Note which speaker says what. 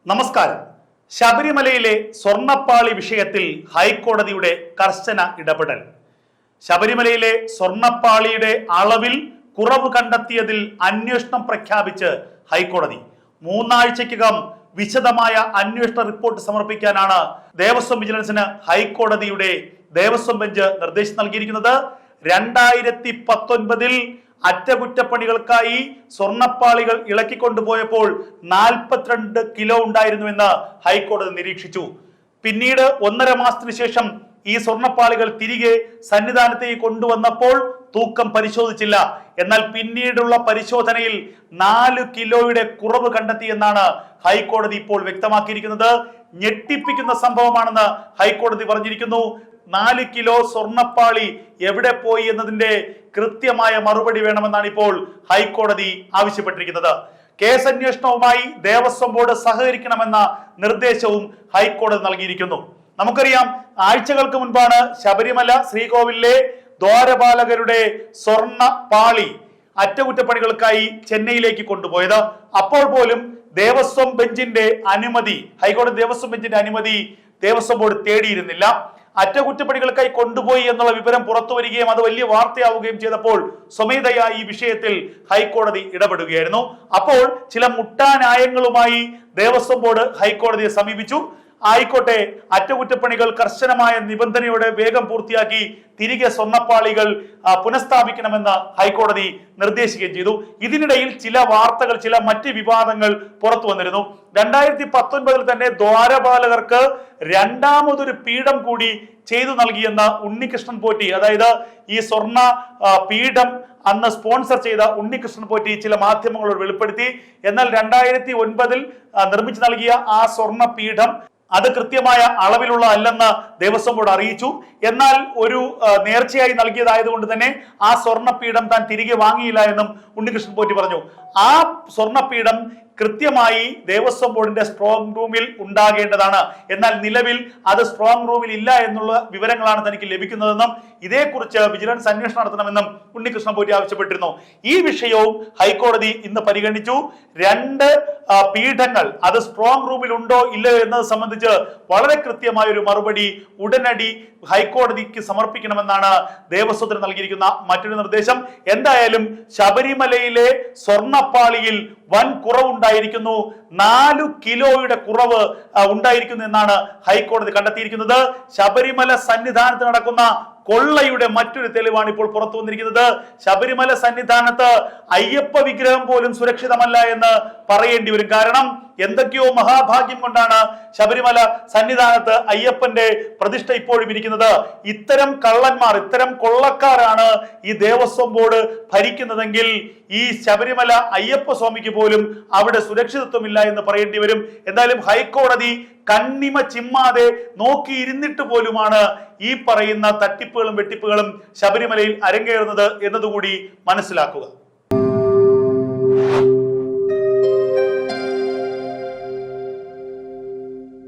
Speaker 1: നമസ്കാരം. ശബരിമലയിലെ സ്വർണ്ണപ്പാളി വിഷയത്തിൽ ഹൈക്കോടതിയുടെ കർശന ഇടപെടൽ. ശബരിമലയിലെ സ്വർണ്ണപ്പാളിയുടെ അളവിൽ കുറവ് കണ്ടെത്തിയതിൽ അന്വേഷണം പ്രഖ്യാപിച്ച് ഹൈക്കോടതി. 3 ആഴ്ചയ്ക്കകം വിശദമായ അന്വേഷണ റിപ്പോർട്ട് സമർപ്പിക്കാനാണ് ദേവസ്വം വിജിലൻസിന് ഹൈക്കോടതിയുടെ ദേവസ്വം ബെഞ്ച് നിർദ്ദേശം നൽകിയിരിക്കുന്നത്. 2019-ൽ അറ്റകുറ്റപ്പണികൾക്കായി സ്വർണ്ണപ്പാളികൾ ഇളക്കിക്കൊണ്ടുപോയപ്പോൾ 42 കിലോ ഉണ്ടായിരുന്നുവെന്ന് ഹൈക്കോടതി നിരീക്ഷിച്ചു. പിന്നീട് 1.5 മാസത്തിന് ശേഷം ഈ സ്വർണ്ണപ്പാളികൾ തിരികെ സന്നിധാനത്തേക്ക് കൊണ്ടുവന്നപ്പോൾ തൂക്കം പരിശോധിച്ചില്ല. എന്നാൽ പിന്നീടുള്ള പരിശോധനയിൽ 4 കിലോയുടെ കുറവ് കണ്ടെത്തിയെന്നാണ് ഹൈക്കോടതി ഇപ്പോൾ വ്യക്തമാക്കിയിരിക്കുന്നത്. ഞെട്ടിപ്പിക്കുന്ന സംഭവമാണെന്ന് ഹൈക്കോടതി പറഞ്ഞിരിക്കുന്നു. 4 കിലോ സ്വർണ്ണപ്പാളി എവിടെ പോയി എന്നതിന്റെ കൃത്യമായ മറുപടി വേണമെന്നാണ് ഇപ്പോൾ ഹൈക്കോടതി ആവശ്യപ്പെട്ടിരിക്കുന്നത്. കേസന്വേഷണവുമായി ദേവസ്വം ബോർഡ് സഹകരിക്കണമെന്ന നിർദ്ദേശവും ഹൈക്കോടതി നൽകിയിരിക്കുന്നു. നമുക്കറിയാം, ആഴ്ചകൾക്ക് മുൻപാണ് ശബരിമല ശ്രീകോവിലിലെ ദ്വാരപാലകരുടെ സ്വർണ്ണ പാളി അറ്റകുറ്റപ്പണികൾക്കായി ചെന്നൈയിലേക്ക് കൊണ്ടുപോയത്. അപ്പോൾ പോലും ദേവസ്വം ബെഞ്ചിന്റെ അനുമതി, ഹൈക്കോടതി ദേവസ്വം ബെഞ്ചിന്റെ അനുമതി ദേവസ്വം ബോർഡ് തേടിയിരുന്നില്ല. അറ്റകുറ്റപ്പണികൾക്കായി കൊണ്ടുപോയി എന്നുള്ള വിവരം പുറത്തു വരികയും അത് വലിയ വാർത്തയാവുകയും ചെയ്തപ്പോൾ സ്വമേധയാ ഈ വിഷയത്തിൽ ഹൈക്കോടതി ഇടപെടുകയായിരുന്നു. അപ്പോൾ ചില മുട്ടാന്യായങ്ങളുമായി ദേവസ്വം ബോർഡ് ഹൈക്കോടതിയെ സമീപിച്ചു. ആയിക്കോട്ടെ, അറ്റകുറ്റപ്പണികൾ കർശനമായ നിബന്ധനയോടെ വേഗം പൂർത്തിയാക്കി തിരികെ സ്വർണ്ണപ്പാളികൾ പുനഃസ്ഥാപിക്കണമെന്ന് ഹൈക്കോടതി നിർദ്ദേശിക്കുകയും ചെയ്തു. ഇതിനിടയിൽ ചില വാർത്തകൾ, ചില മറ്റ് വിവാദങ്ങൾ പുറത്തു വന്നിരുന്നു. 2019-ൽ തന്നെ ദ്വാരപാലകർക്ക് രണ്ടാമതൊരു പീഠം കൂടി ചെയ്തു നൽകിയെന്ന ഉണ്ണികൃഷ്ണൻ പോറ്റി, അതായത് ഈ സ്വർണ്ണ പീഠം അന്ന് സ്പോൺസർ ചെയ്ത ഉണ്ണികൃഷ്ണൻ പോറ്റി ചില മാധ്യമങ്ങളോട് വെളിപ്പെടുത്തി. എന്നാൽ 2009-ൽ നിർമ്മിച്ചു നൽകിയ ആ സ്വർണ്ണ പീഠം അത് കൃത്യമായ അളവിലുള്ള അല്ലെന്ന് ദേവസ്വം ബോർഡ് അറിയിച്ചു. എന്നാൽ ഒരു നേർച്ചയായി നൽകിയതായതുകൊണ്ട് തന്നെ ആ സ്വർണ്ണപീഠം താൻ തിരികെ വാങ്ങിയില്ല എന്നും ഉണ്ണികൃഷ്ണൻ പോറ്റി പറഞ്ഞു. ആ സ്വർണ്ണപീഠം കൃത്യമായി ദേവസ്വം ബോർഡിന്റെ സ്ട്രോങ് റൂമിൽ ഉണ്ടാകേണ്ടതാണ്. എന്നാൽ നിലവിൽ അത് സ്ട്രോങ് റൂമിൽ ഇല്ല എന്നുള്ള വിവരങ്ങളാണ് തനിക്ക് ലഭിക്കുന്നതെന്നും ഇതേക്കുറിച്ച് വിജിലൻസ് അന്വേഷണം നടത്തണമെന്നും ഉണ്ണികൃഷ്ണൻ പോറ്റി ആവശ്യപ്പെട്ടിരുന്നു. ഈ വിഷയവും ഹൈക്കോടതി ഇന്ന് പരിഗണിച്ചു. 2 പീഠങ്ങൾ അത് സ്ട്രോങ് റൂമിൽ ഉണ്ടോ ഇല്ലയോ എന്നത് സംബന്ധിച്ച് വളരെ കൃത്യമായ ഒരു മറുപടി ഉടനടി ഹൈക്കോടതിക്ക് സമർപ്പിക്കണമെന്നാണ് ദേവസ്വത്തിന് നൽകിയിരിക്കുന്ന മറ്റൊരു നിർദ്ദേശം. എന്തായാലും ശബരിമലയിലെ സ്വർണ്ണപ്പാളിയിൽ വൻ കുറവുണ്ടായിരിക്കുന്നു. 4 കിലോയുടെ കുറവ് ഉണ്ടായിരിക്കുന്നു എന്നാണ് ഹൈക്കോടതി കണ്ടെത്തിയിരിക്കുന്നത്. ശബരിമല സന്നിധാനത്ത് നടക്കുന്ന കൊള്ളയുടെ മറ്റൊരു തെളിവാണ് ഇപ്പോൾ പുറത്തു വന്നിരിക്കുന്നത്. ശബരിമല സന്നിധാനത്ത് അയ്യപ്പ വിഗ്രഹം പോലും സുരക്ഷിതമല്ല എന്ന് പറയേണ്ടി വരും. കാരണം എന്തൊക്കെയോ മഹാഭാഗ്യം കൊണ്ടാണ് ശബരിമല സന്നിധാനത്ത് അയ്യപ്പന്റെ പ്രതിഷ്ഠ ഇപ്പോഴും ഇരിക്കുന്നത്. ഇത്തരം കള്ളന്മാർ, ഇത്തരം കൊള്ളക്കാരാണ് ഈ ദേവസ്വം ബോർഡ് ഭരിക്കുന്നതെങ്കിൽ ഈ ശബരിമല അയ്യപ്പ സ്വാമിക്ക് പോലും അവിടെ സുരക്ഷിതത്വമില്ല എന്ന് പറയേണ്ടി വരും. എന്തായാലും ഹൈക്കോടതി കണ്ണിമ ചിമ്മാതെ നോക്കിയിരുന്നിട്ട് പോലുമാണ് ഈ പറയുന്ന തട്ടിപ്പുകളും വെട്ടിപ്പുകളും ശബരിമലയിൽ അരങ്ങേറുന്നത് എന്നതുകൂടി മനസ്സിലാക്കുക.